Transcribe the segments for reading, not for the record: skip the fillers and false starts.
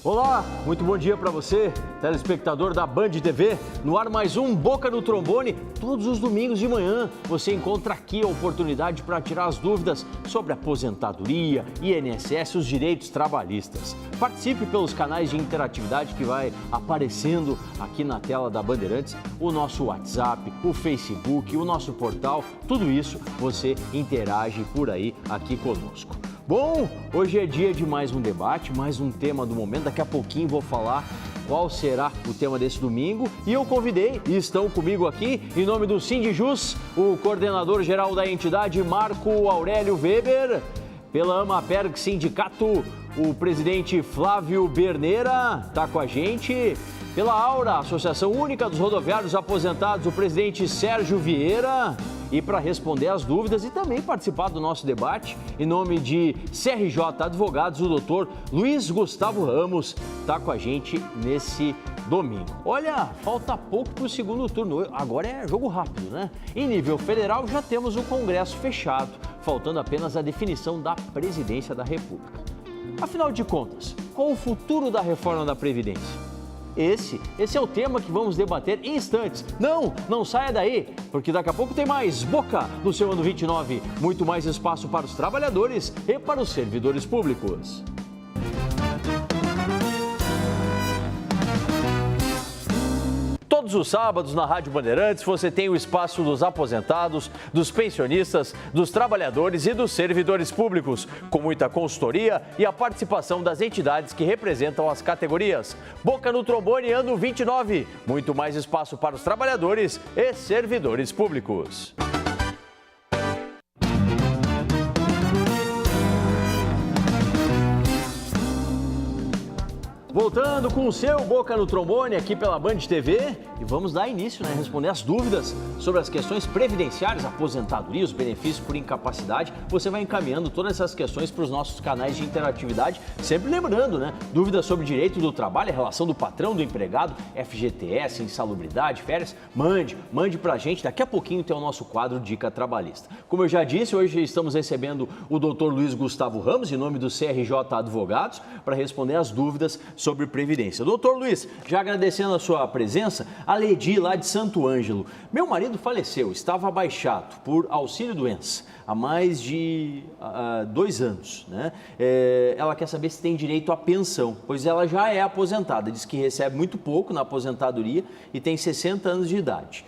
Olá, muito bom dia para você, telespectador da Band TV. No ar mais um Boca no Trombone. Todos os domingos de manhã você encontra aqui a oportunidade para tirar as dúvidas sobre aposentadoria, INSS e os direitos trabalhistas. Participe pelos canais de interatividade que vai aparecendo aqui na tela da Bandeirantes, o nosso WhatsApp, o Facebook, o nosso portal, tudo isso você interage por aí aqui conosco. Bom, hoje é dia de mais um debate, mais um tema do momento. Daqui a pouquinho vou falar qual será o tema desse domingo. E eu convidei, e estão comigo aqui, em nome do Sindijus, o coordenador-geral da entidade, Marco Aurélio Weber. Pela Amaperg Sindicato, o presidente Flávio Berneira está com a gente. Pela Aura, Associação Única dos Rodoviários Aposentados, o presidente Sérgio Vieira. E para responder as dúvidas e também participar do nosso debate, em nome de CRJ Advogados, o doutor Luiz Gustavo Ramos está com a gente nesse domingo. Olha, falta pouco para o segundo turno, agora é jogo rápido, né? Em nível federal já temos o Congresso fechado, faltando apenas a definição da Presidência da República. Afinal de contas, qual o futuro da reforma da Previdência? Esse é o tema que vamos debater em instantes. Não saia daí, porque daqui a pouco tem mais Boca no seu ano 29. Muito mais espaço para os trabalhadores e para os servidores públicos. Todos os sábados na Rádio Bandeirantes você tem o espaço dos aposentados, dos pensionistas, dos trabalhadores e dos servidores públicos, com muita consultoria e a participação das entidades que representam as categorias. Boca no Trombone ano 29, muito mais espaço para os trabalhadores e servidores públicos. Voltando com o seu Boca no Trombone aqui pela Band TV e vamos dar início, né, responder as dúvidas sobre as questões previdenciárias, aposentadoria, os benefícios por incapacidade. Você vai encaminhando todas essas questões para os nossos canais de interatividade, sempre lembrando, né, dúvidas sobre direito do trabalho, a relação do patrão, do empregado, FGTS, insalubridade, férias, mande pra gente. Daqui a pouquinho tem o nosso quadro Dica Trabalhista. Como eu já disse, hoje estamos recebendo o doutor Luiz Gustavo Ramos, em nome do CRJ Advogados, para responder as dúvidas sobre Previdência. Doutor Luiz, já agradecendo a sua presença, a Ledi lá de Santo Ângelo. Meu marido faleceu, estava abaixado por auxílio-doença há mais de 2 anos, né? Ela quer saber se tem direito à pensão, pois ela já é aposentada, diz que recebe muito pouco na aposentadoria e tem 60 anos de idade.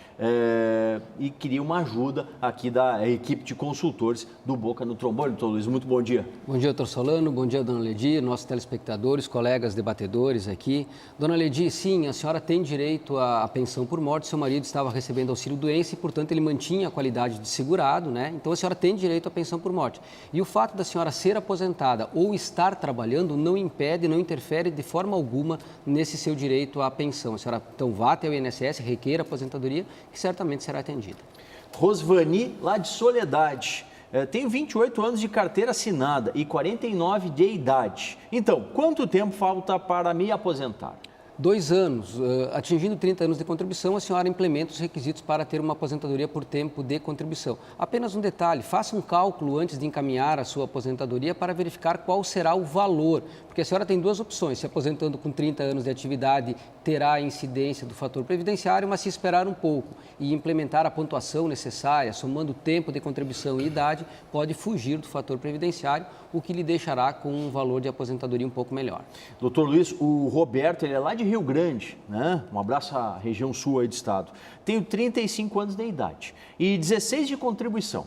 E queria uma ajuda aqui da equipe de consultores do Boca no Trombone. Doutor Luiz, muito bom dia. Bom dia, doutor Solano, bom dia, dona Ledi, nossos telespectadores, colegas debatedores aqui. Dona Ledi, sim, a senhora tem direito à pensão por morte, seu marido estava recebendo auxílio-doença e, portanto, ele mantinha a qualidade de segurado, né? Então, a senhora tem direito à pensão por morte. E o fato da senhora ser aposentada ou estar trabalhando não impede, não interfere de forma alguma nesse seu direito à pensão. A senhora, então, vá até o INSS, requeira a aposentadoria, que certamente será atendida. Rosvani, lá de Soledade. Tenho 28 anos de carteira assinada e 49 de idade. Então, quanto tempo falta para me aposentar? 2 anos. Atingindo 30 anos de contribuição, a senhora implementa os requisitos para ter uma aposentadoria por tempo de contribuição. Apenas um detalhe, faça um cálculo antes de encaminhar a sua aposentadoria para verificar qual será o valor, porque a senhora tem 2 opções: se aposentando com 30 anos de atividade, terá a incidência do fator previdenciário, mas se esperar um pouco e implementar a pontuação necessária, somando tempo de contribuição e idade, pode fugir do fator previdenciário, o que lhe deixará com um valor de aposentadoria um pouco melhor. Doutor Luiz, o Roberto, ele é lá de Rio Grande, né? Um abraço à região sul aí do estado. Tenho 35 anos de idade e 16 de contribuição.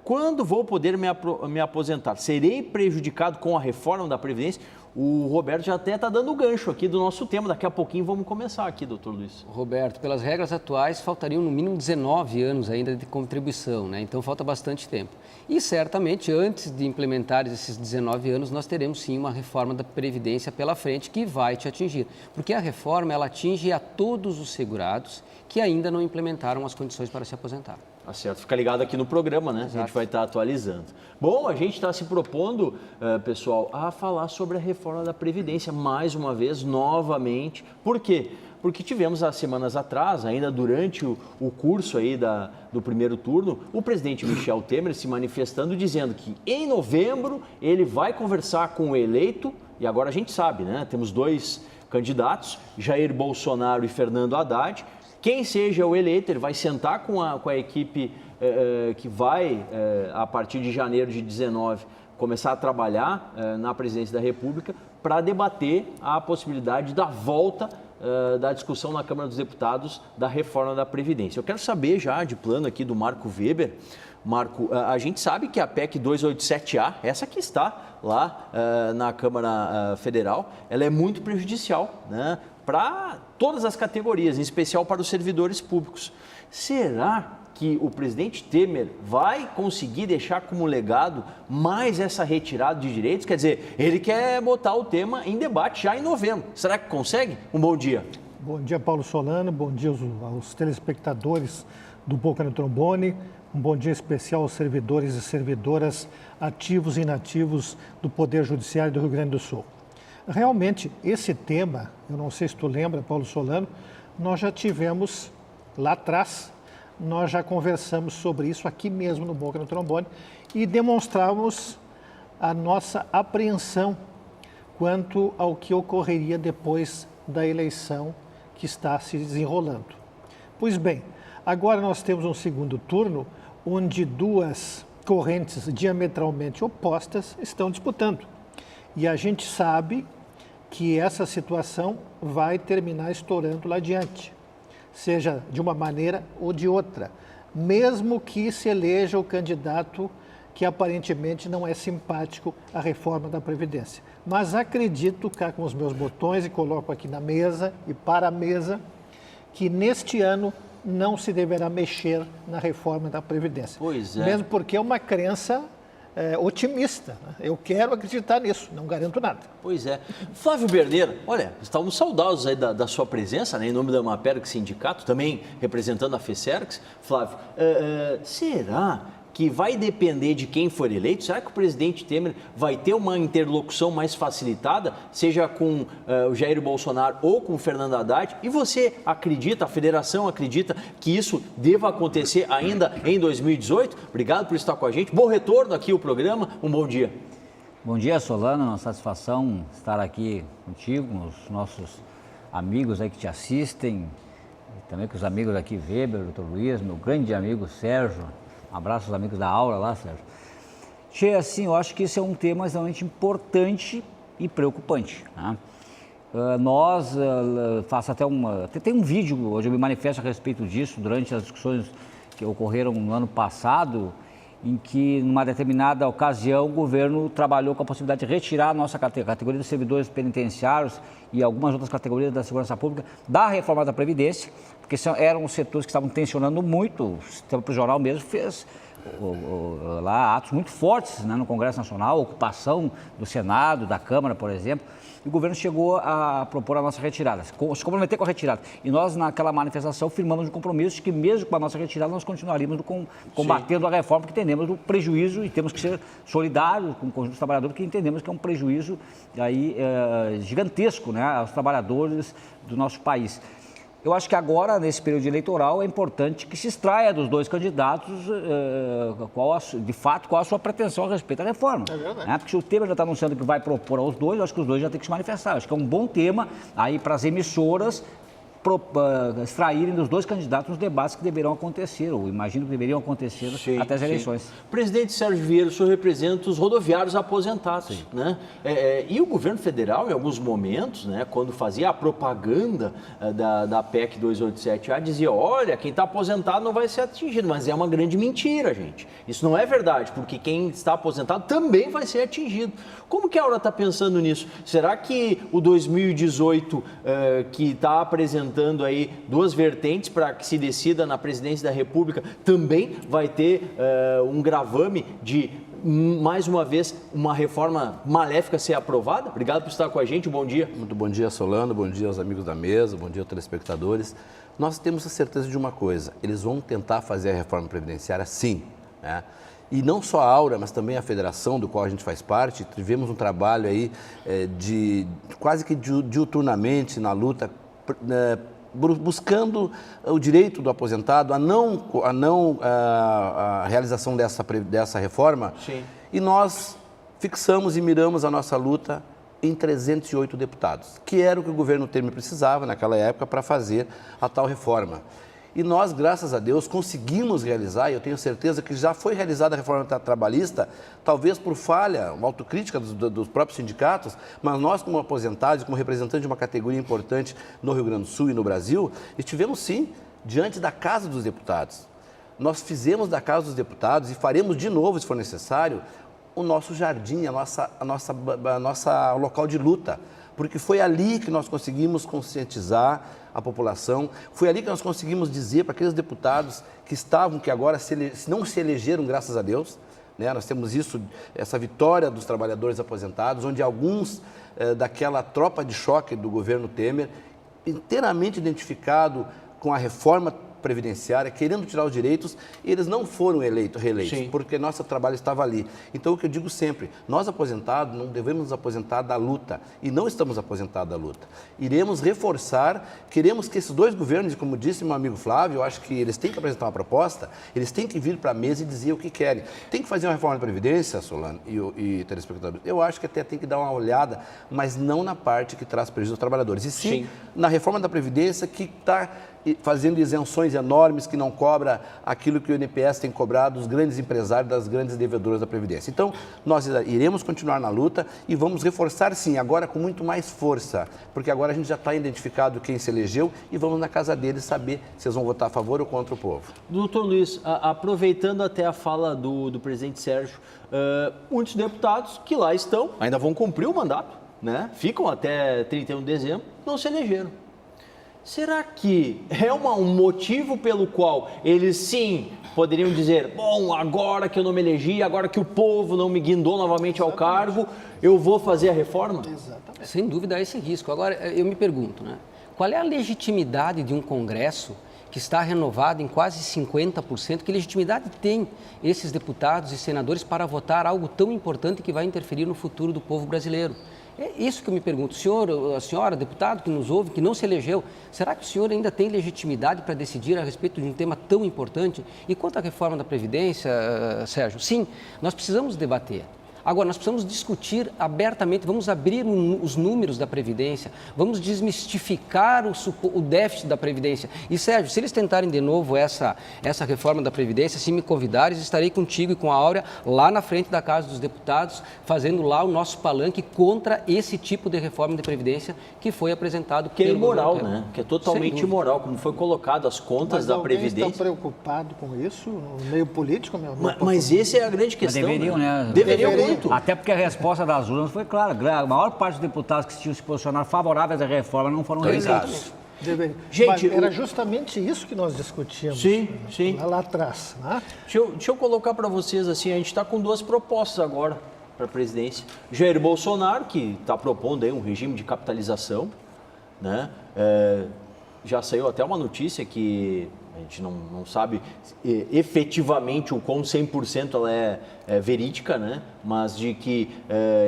Quando vou poder me aposentar? Serei prejudicado com a reforma da Previdência? O Roberto já até está dando o gancho aqui do nosso tema. Daqui a pouquinho vamos começar aqui, doutor Luiz. Roberto, pelas regras atuais, faltariam no mínimo 19 anos ainda de contribuição, né? Então falta bastante tempo. E certamente, antes de implementar esses 19 anos, nós teremos sim uma reforma da Previdência pela frente que vai te atingir. Porque a reforma, ela atinge a todos os segurados que ainda não implementaram as condições para se aposentar. Tá certo, fica ligado aqui no programa, né? Exato. A gente vai estar atualizando. Bom, a gente está se propondo, pessoal, a falar sobre a reforma da Previdência, mais uma vez, novamente. Por quê? Porque tivemos há semanas atrás, ainda durante o curso aí do primeiro turno, o presidente Michel Temer se manifestando, dizendo que em novembro ele vai conversar com o eleito e agora a gente sabe, né? Temos dois candidatos, Jair Bolsonaro e Fernando Haddad. Quem seja o eleito, ele vai sentar com a equipe que vai, a partir de janeiro de 19, começar a trabalhar na presidência da República para debater a possibilidade da volta da discussão na Câmara dos Deputados da reforma da Previdência. Eu quero saber já de plano aqui do Marco Weber. Marco, a gente sabe que a PEC 287A, essa que está lá na Câmara Federal, ela é muito prejudicial, né, para todas as categorias, em especial para os servidores públicos. Será que o presidente Temer vai conseguir deixar como legado mais essa retirada de direitos? Quer dizer, ele quer botar o tema em debate já em novembro. Será que consegue? Um bom dia. Bom dia, Paulo Solano. Bom dia aos telespectadores do Boca no Trombone. Um bom dia especial aos servidores e servidoras ativos e inativos do Poder Judiciário do Rio Grande do Sul. Realmente, esse tema, eu não sei se tu lembra, Paulo Solano, nós já tivemos lá atrás, nós já conversamos sobre isso aqui mesmo no Boca no Trombone e demonstramos a nossa apreensão quanto ao que ocorreria depois da eleição que está se desenrolando. Pois bem, agora nós temos um segundo turno onde duas correntes diametralmente opostas estão disputando. E a gente sabe que essa situação vai terminar estourando lá adiante, seja de uma maneira ou de outra, mesmo que se eleja o candidato que aparentemente não é simpático à reforma da Previdência. Mas acredito, cá com os meus botões e coloco aqui na mesa e para a mesa, que neste ano não se deverá mexer na reforma da Previdência. Pois é. Mesmo porque é uma crença otimista. Né? Eu quero acreditar nisso, não garanto nada. Pois é. Flávio Berneiro, olha, estávamos saudosos aí da sua presença, né, em nome da Maperg Sindicato, também representando a FESERGS. Flávio, será que vai depender de quem for eleito? Será que o presidente Temer vai ter uma interlocução mais facilitada, seja com o Jair Bolsonaro ou com o Fernando Haddad? E você acredita, a federação acredita que isso deva acontecer ainda em 2018? Obrigado por estar com a gente. Bom retorno aqui ao programa. Um bom dia. Bom dia, Solano. Uma satisfação estar aqui contigo, com os nossos amigos aí que te assistem, também com os amigos aqui, Weber, Dr. Luiz, meu grande amigo Sérgio. Um abraço aos amigos da aula lá, Sérgio. Che, assim, eu acho que esse é um tema extremamente importante e preocupante, né? Faço até tem um vídeo, hoje eu me manifesto a respeito disso, durante as discussões que ocorreram no ano passado, em que, numa determinada ocasião, o governo trabalhou com a possibilidade de retirar a nossa categoria dos servidores penitenciários e algumas outras categorias da segurança pública da reforma da Previdência, porque eram os setores que estavam tensionando muito. O sistema prisional mesmo fez lá atos muito fortes, né, no Congresso Nacional, ocupação do Senado, da Câmara, por exemplo, e o governo chegou a propor a nossa retirada, se comprometer com a retirada. E nós, naquela manifestação, firmamos um compromisso de que, mesmo com a nossa retirada, nós continuaríamos combatendo a reforma, porque entendemos o prejuízo e temos que ser solidários com o conjunto dos trabalhadores, porque entendemos que é um prejuízo aí, gigantesco, né, aos trabalhadores do nosso país. Eu acho que agora, nesse período eleitoral, é importante que se extraia dos dois candidatos, de fato, qual a sua pretensão a respeito da reforma. É verdade. Porque se o Temer já está anunciando que vai propor aos dois, eu acho que os dois já têm que se manifestar. Eu acho que é um bom tema aí para as emissoras extraírem dos dois candidatos os debates que deverão acontecer, ou imagino que deveriam acontecer até as eleições. Presidente Sérgio Vieira, o senhor representa os rodoviários aposentados, né? E o governo federal, em alguns momentos, né, quando fazia a propaganda da PEC 287A, dizia, olha, quem está aposentado não vai ser atingido, mas é uma grande mentira, gente. Isso não é verdade, porque quem está aposentado também vai ser atingido. Como que a Aura está pensando nisso? Será que o 2018, que está apresentando aí duas vertentes para que se decida na presidência da República, também vai ter um gravame de, mais uma vez, uma reforma maléfica ser aprovada? Obrigado por estar com a gente, bom dia. Muito bom dia, Solano, bom dia aos amigos da mesa, bom dia aos telespectadores. Nós temos a certeza de uma coisa, eles vão tentar fazer a reforma previdenciária sim, né? E não só a Aura, mas também a federação do qual a gente faz parte, tivemos um trabalho aí quase que diuturnamente na luta, buscando o direito do aposentado, a realização dessa reforma. Sim. E nós fixamos e miramos a nossa luta em 308 deputados, que era o que o governo Temer precisava naquela época para fazer a tal reforma. E nós, graças a Deus, conseguimos realizar, e eu tenho certeza que já foi realizada a reforma trabalhista, talvez por falha, uma autocrítica dos próprios sindicatos, mas nós, como aposentados, como representantes de uma categoria importante no Rio Grande do Sul e no Brasil, estivemos sim diante da Casa dos Deputados. Nós fizemos da Casa dos Deputados e faremos de novo, se for necessário, o nosso jardim, a nossa local de luta, porque foi ali que nós conseguimos conscientizar a população, foi ali que nós conseguimos dizer para aqueles deputados que agora não se elegeram, graças a Deus, né? Nós temos essa vitória dos trabalhadores aposentados, onde alguns daquela tropa de choque do governo Temer, inteiramente identificado com a reforma previdenciária, querendo tirar os direitos, eles não foram reeleitos, Sim. porque nosso trabalho estava ali. Então, o que eu digo sempre, nós aposentados não devemos nos aposentar da luta, e não estamos aposentados da luta. Iremos reforçar, queremos que esses dois governos, como disse meu amigo Flávio, eu acho que eles têm que apresentar uma proposta, eles têm que vir para a mesa e dizer o que querem. Tem que fazer uma reforma da Previdência, Solano e telespectadores, eu acho que até tem que dar uma olhada, mas não na parte que traz prejuízo aos trabalhadores, e sim na reforma da Previdência que está fazendo isenções enormes que não cobra aquilo que o INPS tem cobrado dos grandes empresários, das grandes devedoras da Previdência. Então, nós iremos continuar na luta e vamos reforçar, sim, agora com muito mais força, porque agora a gente já está identificado quem se elegeu e vamos na casa deles saber se eles vão votar a favor ou contra o povo. Doutor Luiz, aproveitando até a fala do presidente Sérgio, muitos deputados que lá estão, ainda vão cumprir o mandato, né? Ficam até 31 de dezembro, não se elegeram. Será que é um motivo pelo qual eles sim poderiam dizer, bom, agora que eu não me elegi, agora que o povo não me guindou novamente ao cargo, eu vou fazer a reforma? Exatamente. Sem dúvida há esse risco. Agora, eu me pergunto, né? Qual é a legitimidade de um Congresso que está renovado em quase 50%? Que legitimidade tem esses deputados e senadores para votar algo tão importante que vai interferir no futuro do povo brasileiro? É isso que eu me pergunto. A senhora, deputado que nos ouve, que não se elegeu, será que o senhor ainda tem legitimidade para decidir a respeito de um tema tão importante? E quanto à reforma da Previdência, Sérgio, sim, nós precisamos debater. Agora, nós precisamos discutir abertamente, vamos abrir os números da Previdência, vamos desmistificar o déficit da Previdência. E, Sérgio, se eles tentarem de novo essa reforma da Previdência, se me convidares, estarei contigo e com a Áurea lá na frente da Casa dos Deputados, fazendo lá o nosso palanque contra esse tipo de reforma da Previdência que foi apresentado que é imoral, né? Que é totalmente imoral, como foi colocado as contas da Previdência. Mas está preocupado com isso no meio político? Mas essa é a grande questão. Mas deveriam, né? Deveriam muito. Até porque a resposta das urnas foi clara. A maior parte dos deputados que tinham se posicionado favoráveis à reforma não foram reeleitos. Gente, era justamente isso que nós discutíamos lá atrás. Né? Deixa eu colocar para vocês assim, a gente está com duas propostas agora para a presidência. Jair Bolsonaro, que está propondo aí um regime de capitalização, né? Já saiu até uma notícia que a gente não sabe efetivamente o quão 100% ela é verídica, né? Mas de que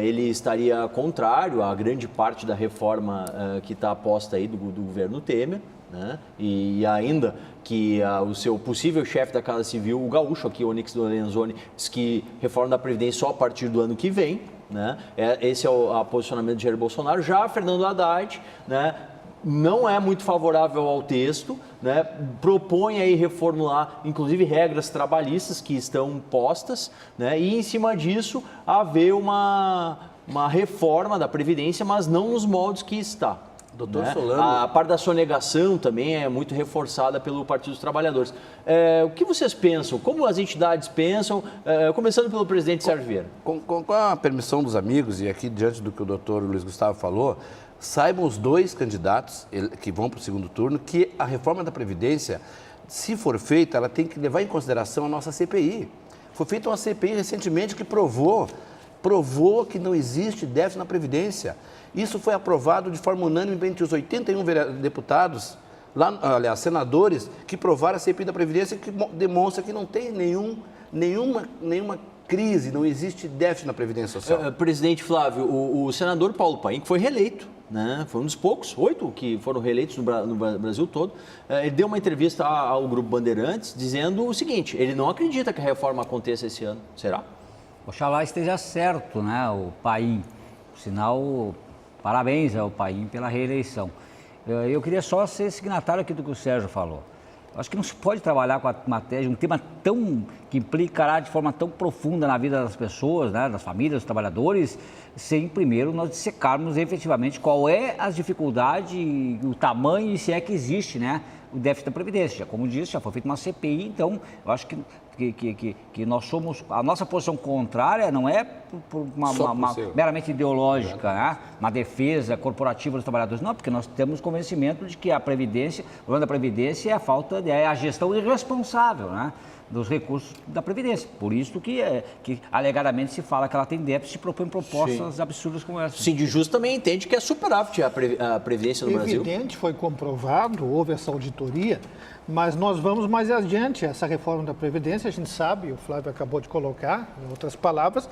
ele estaria contrário à grande parte da reforma que está posta aí do governo Temer, né? E ainda que o seu possível chefe da Casa Civil, o gaúcho aqui, Onyx Lorenzoni, diz que reforma da Previdência só a partir do ano que vem, né? Esse é o posicionamento de Jair Bolsonaro. Já Fernando Haddad, né? Não é muito favorável ao texto, né? Propõe aí reformular, inclusive, regras trabalhistas que estão postas, né? E, em cima disso, haver uma reforma da Previdência, mas não nos moldes que está. Doutor né? Solano... A parte da sonegação também é muito reforçada pelo Partido dos Trabalhadores. O que vocês pensam? Como as entidades pensam? Começando pelo presidente Sérgio Vieira. Com a permissão dos amigos, e aqui diante do que o doutor Luiz Gustavo falou, saibam os dois candidatos que vão para o segundo turno que a reforma da Previdência, se for feita, ela tem que levar em consideração a nossa CPI. Foi feita uma CPI recentemente que provou que não existe déficit na Previdência. Isso foi aprovado de forma unânime entre os 81 deputados, senadores, que provaram a CPI da Previdência, que demonstra que não tem nenhuma crise, não existe déficit na Previdência Social. Presidente Flávio, o senador Paulo Paim, que foi reeleito, né? Foi um dos poucos, 8 que foram reeleitos no Brasil todo, ele deu uma entrevista ao Grupo Bandeirantes dizendo o seguinte, ele não acredita que a reforma aconteça esse ano. Será? Oxalá esteja certo, né, o Paim. Sinal, parabéns ao Paim pela reeleição. Eu queria só ser signatário aqui do que o Sérgio falou. Acho que não se pode trabalhar com a matéria, um tema que implicará de forma tão profunda na vida das pessoas, né, das famílias, dos trabalhadores, sem primeiro nós dissecarmos efetivamente qual é as dificuldades, o tamanho e se é que existe, né, o déficit da Previdência. Como disse, já foi feita uma CPI, então eu acho que nós somos, a nossa posição contrária não é por meramente ideológica, né? Uma defesa corporativa dos trabalhadores, não, porque nós temos convencimento de que a Previdência, o problema da Previdência é a gestão irresponsável, né, dos recursos da Previdência. Por isso que alegadamente se fala que ela tem déficit e propõe propostas absurdas como essa. Sindijus também entende que é superávit a Previdência no Brasil. Evidente, foi comprovado, houve essa auditoria, mas nós vamos mais adiante. Essa reforma da Previdência, a gente sabe, o Flávio acabou de colocar, em outras palavras,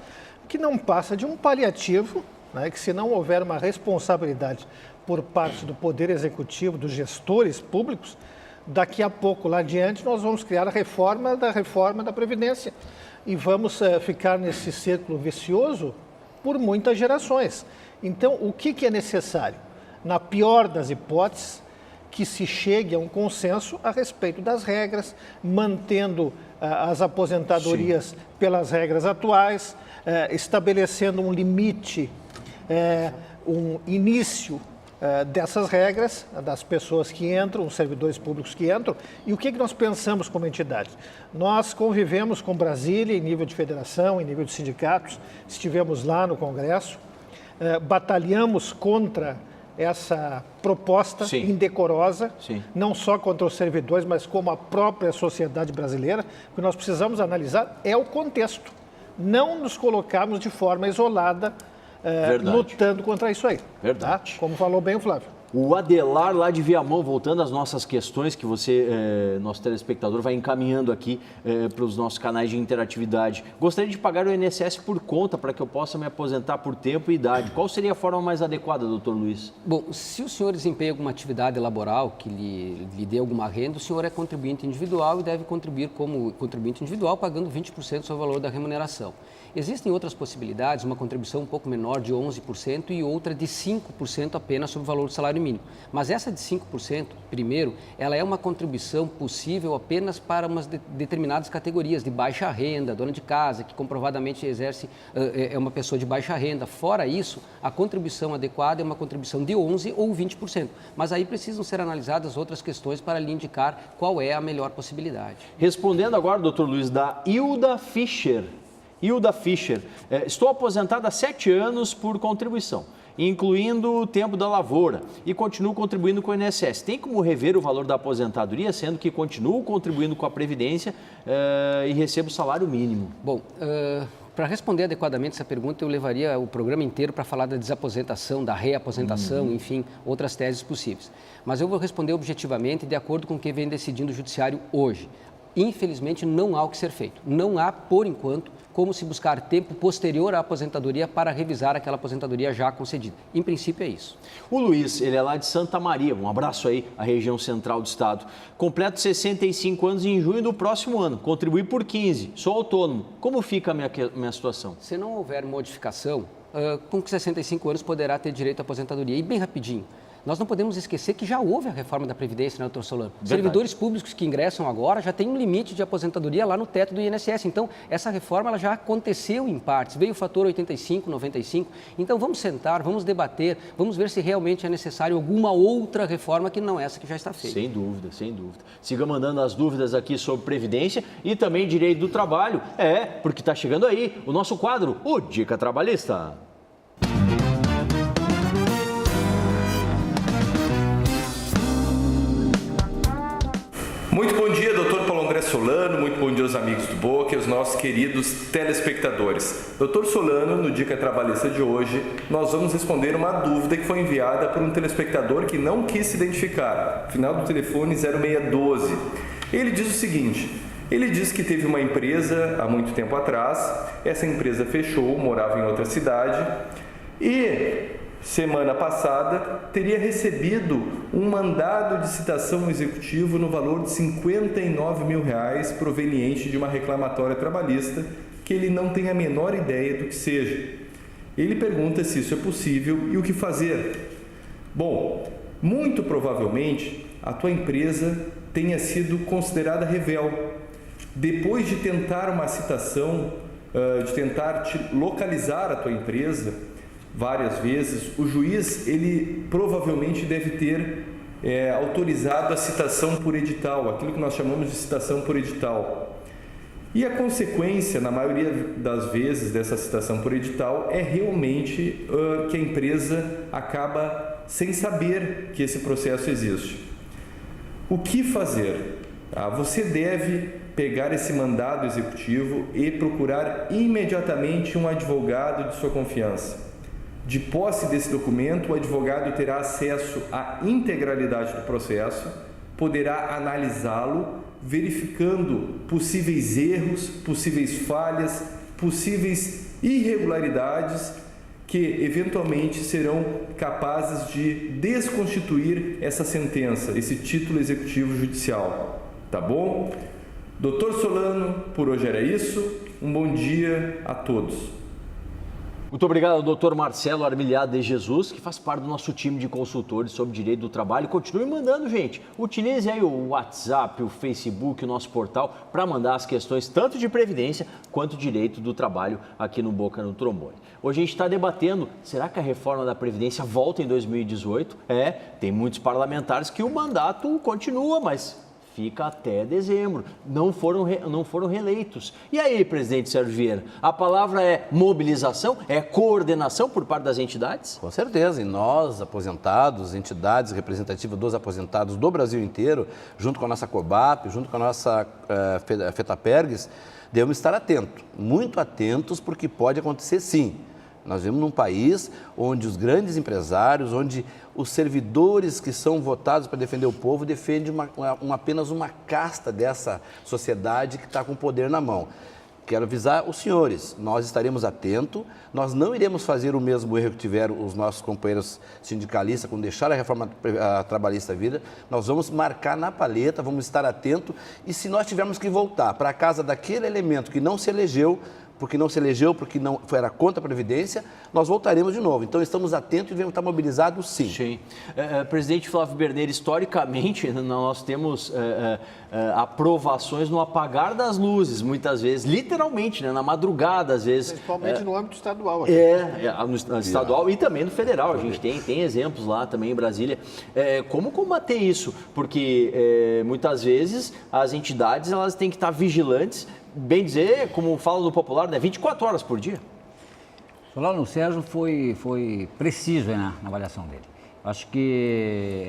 que não passa de um paliativo, né, que se não houver uma responsabilidade por parte do Poder Executivo, dos gestores públicos, daqui a pouco, lá adiante, nós vamos criar a reforma da Previdência e vamos ficar nesse círculo vicioso por muitas gerações. Então, o que é necessário? Na pior das hipóteses, que se chegue a um consenso a respeito das regras, mantendo as aposentadorias pelas regras atuais, estabelecendo um limite, um início dessas regras, das pessoas que entram, os servidores públicos que entram. E o que nós pensamos como entidade? Nós convivemos com Brasília em nível de federação, em nível de sindicatos, estivemos lá no Congresso, batalhamos contra essa proposta indecorosa, não só contra os servidores, mas como a própria sociedade brasileira. O que nós precisamos analisar é o contexto, não nos colocarmos de forma isolada lutando contra isso aí. Verdade. Tá? Como falou bem o Flávio. O Adelar, lá de Viamão, voltando às nossas questões que você, nosso telespectador, vai encaminhando aqui para os nossos canais de interatividade. Gostaria de pagar o INSS por conta para que eu possa me aposentar por tempo e idade. Qual seria a forma mais adequada, doutor Luiz? Bom, se o senhor desempenha alguma atividade laboral que lhe dê alguma renda, o senhor é contribuinte individual e deve contribuir como contribuinte individual, pagando 20% sobre o valor da remuneração. Existem outras possibilidades, uma contribuição um pouco menor de 11% e outra de 5% apenas sobre o valor do salário mínimo. Mas essa de 5%, primeiro, ela é uma contribuição possível apenas para umas determinadas categorias de baixa renda, dona de casa, que comprovadamente exerce, é uma pessoa de baixa renda. Fora isso, a contribuição adequada é uma contribuição de 11% ou 20%. Mas aí precisam ser analisadas outras questões para lhe indicar qual é a melhor possibilidade. Respondendo agora, doutor Luiz, da Hilda Fischer. Hilda Fischer, estou aposentada há 7 anos por contribuição, incluindo o tempo da lavoura, e continuo contribuindo com o INSS. Tem como rever o valor da aposentadoria, sendo que continuo contribuindo com a Previdência e recebo salário mínimo? Bom, para responder adequadamente essa pergunta, eu levaria o programa inteiro para falar da desaposentação, da reaposentação, enfim, outras teses possíveis. Mas eu vou responder objetivamente de acordo com o que vem decidindo o Judiciário hoje. Infelizmente, não há o que ser feito. Não há, por enquanto, como se buscar tempo posterior à aposentadoria para revisar aquela aposentadoria já concedida. Em princípio, é isso. O Luiz, ele é lá de Santa Maria, um abraço aí, a região central do estado. Completo 65 anos em junho do próximo ano, contribuí por 15, sou autônomo. Como fica a minha situação? Se não houver modificação, com 65 anos poderá ter direito à aposentadoria. E bem rapidinho. Nós não podemos esquecer que já houve a reforma da Previdência, né, doutor Solano? Verdade. Servidores públicos que ingressam agora já têm um limite de aposentadoria lá no teto do INSS. Então, essa reforma ela já aconteceu em partes. Veio o fator 85, 95. Então, vamos sentar, vamos debater, vamos ver se realmente é necessário alguma outra reforma que não essa que já está feita. Sem dúvida, sem dúvida. Siga mandando as dúvidas aqui sobre Previdência e também direito do trabalho. Porque está chegando aí o nosso quadro, o Dica Trabalhista. Muito bom dia, doutor Paulo André Solano, muito bom dia aos amigos do Boca e aos nossos queridos telespectadores. Doutor Solano, no Dica Trabalhista de hoje, nós vamos responder uma dúvida que foi enviada por um telespectador que não quis se identificar, final do telefone 0612. Ele diz o seguinte, ele diz que teve uma empresa há muito tempo atrás, essa empresa fechou, morava em outra cidade e semana passada, teria recebido um mandado de citação executivo no valor de R$59 mil proveniente de uma reclamatória trabalhista que ele não tem a menor ideia do que seja. Ele pergunta se isso é possível e o que fazer. Bom, muito provavelmente a tua empresa tenha sido considerada revel. Depois de tentar uma citação, de tentar localizar a tua empresa várias vezes, o juiz ele provavelmente deve ter autorizado a citação por edital, aquilo que nós chamamos de citação por edital. E a consequência, na maioria das vezes, dessa citação por edital é realmente que a empresa acaba sem saber que esse processo existe. O que fazer? Você deve pegar esse mandado executivo e procurar imediatamente um advogado de sua confiança. De posse desse documento, o advogado terá acesso à integralidade do processo, poderá analisá-lo, verificando possíveis erros, possíveis falhas, possíveis irregularidades que eventualmente serão capazes de desconstituir essa sentença, esse título executivo judicial. Tá bom? Doutor Solano, por hoje era isso. Um bom dia a todos. Muito obrigado ao Dr. Marcelo Armiliá de Jesus, que faz parte do nosso time de consultores sobre direito do trabalho. Continue mandando, gente. Utilize aí o WhatsApp, o Facebook, o nosso portal para mandar as questões tanto de previdência quanto direito do trabalho aqui no Boca no Trombone. Hoje a gente está debatendo, será que a reforma da Previdência volta em 2018? Tem muitos parlamentares que o mandato continua, mas fica até dezembro, não foram reeleitos. E aí, presidente Sérgio Vieira, a palavra é mobilização, é coordenação por parte das entidades? Com certeza, e nós, aposentados, entidades representativas dos aposentados do Brasil inteiro, junto com a nossa COBAP, junto com a nossa FETAPERGS, devemos estar atentos, muito atentos, porque pode acontecer sim. Nós vivemos num país onde os grandes empresários, onde os servidores que são votados para defender o povo defendem apenas uma casta dessa sociedade que está com o poder na mão. Quero avisar os senhores, nós estaremos atentos, nós não iremos fazer o mesmo erro que tiveram os nossos companheiros sindicalistas quando deixaram a reforma trabalhista vir. Nós vamos marcar na paleta, vamos estar atentos e se nós tivermos que voltar para a casa daquele elemento que não se elegeu, porque não era contra a Previdência, nós voltaremos de novo. Então, estamos atentos e devemos estar mobilizados, sim. Sim. Presidente Flávio Berneiro, historicamente, nós temos aprovações no apagar das luzes, muitas vezes, literalmente, na madrugada, às vezes. Principalmente no âmbito estadual. Aqui. No estadual e também no federal. A gente tem exemplos lá também em Brasília. Como combater isso? Porque, muitas vezes, as entidades elas têm que estar vigilantes, bem dizer, como fala no popular, 24 horas por dia. Solano, o Sérgio foi preciso na avaliação dele. Acho que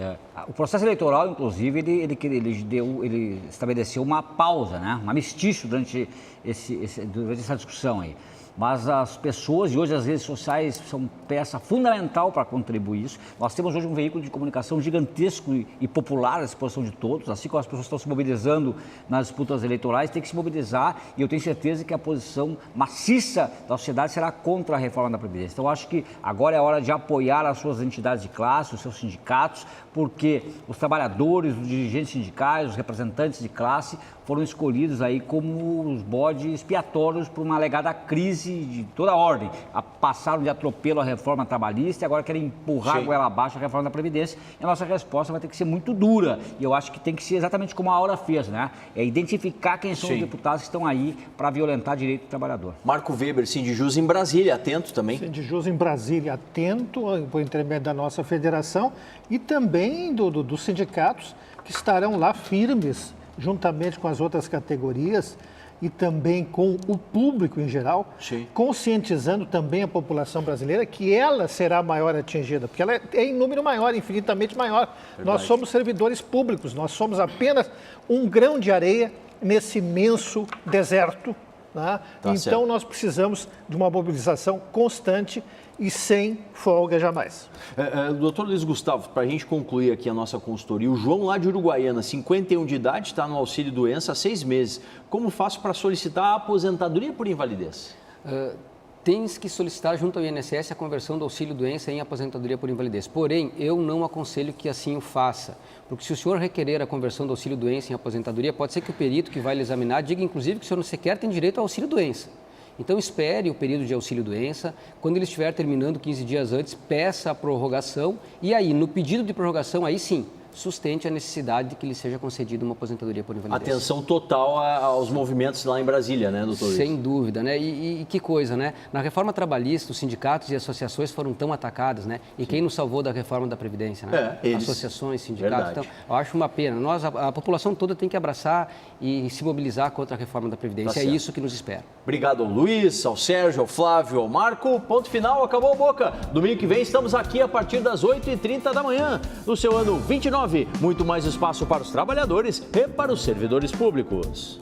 o processo eleitoral, inclusive, ele estabeleceu uma pausa, um armistício durante essa discussão aí. Mas as pessoas, e hoje as redes sociais são peça fundamental para contribuir isso. Nós temos hoje um veículo de comunicação gigantesco e popular à disposição de todos, assim como as pessoas estão se mobilizando nas disputas eleitorais, tem que se mobilizar e eu tenho certeza que a posição maciça da sociedade será contra a reforma da Previdência. Então, acho que agora é a hora de apoiar as suas entidades de classe, os seus sindicatos, porque os trabalhadores, os dirigentes sindicais, os representantes de classe foram escolhidos aí como os bodes expiatórios por uma alegada crise de toda a ordem. Passaram de atropelo a reforma trabalhista e agora querem empurrar a goela abaixo a reforma da Previdência. E a nossa resposta vai ter que ser muito dura. E eu acho que tem que ser exatamente como a Aura fez, É identificar quem são os deputados que estão aí para violentar direito do trabalhador. Marco Weber, Sindijus em Brasília, atento também. Sindijus em Brasília, atento por intermédio da nossa federação e também dos sindicatos que estarão lá firmes, juntamente com as outras categorias e também com o público em geral, conscientizando também a população brasileira que ela será a maior atingida, porque ela é em número maior, infinitamente maior. Verdade. Nós somos servidores públicos, nós somos apenas um grão de areia nesse imenso deserto. Então, certo. Nós precisamos de uma mobilização constante e sem folga jamais. Doutor Luiz Gustavo, para a gente concluir aqui a nossa consultoria, o João lá de Uruguaiana, 51 de idade, está no auxílio doença há 6 meses. Como faço para solicitar a aposentadoria por invalidez? Tens que solicitar junto ao INSS a conversão do auxílio-doença em aposentadoria por invalidez. Porém, eu não aconselho que assim o faça, porque se o senhor requerer a conversão do auxílio-doença em aposentadoria, pode ser que o perito que vai lhe examinar diga, inclusive, que o senhor sequer tem direito ao auxílio-doença. Então, espere o período de auxílio-doença. Quando ele estiver terminando 15 dias antes, peça a prorrogação e aí, no pedido de prorrogação, aí sim, sustente a necessidade de que lhe seja concedida uma aposentadoria por invalidez. Atenção total aos movimentos lá em Brasília, né, doutor? Sem dúvida, né? E que coisa, né? Na reforma trabalhista, os sindicatos e associações foram tão atacados, né? E quem nos salvou da reforma da Previdência, né? Eles. Associações, sindicatos. Verdade. Então, eu acho uma pena. Nós, a população toda tem que abraçar e se mobilizar contra a reforma da Previdência. Tá é certo. isso que nos espera. Obrigado ao Luiz, ao Sérgio, ao Flávio, ao Marco. Ponto final, acabou a Boca. Domingo que vem estamos aqui a partir das 8h30 da manhã, no seu ano 29. Muito mais espaço para os trabalhadores e para os servidores públicos.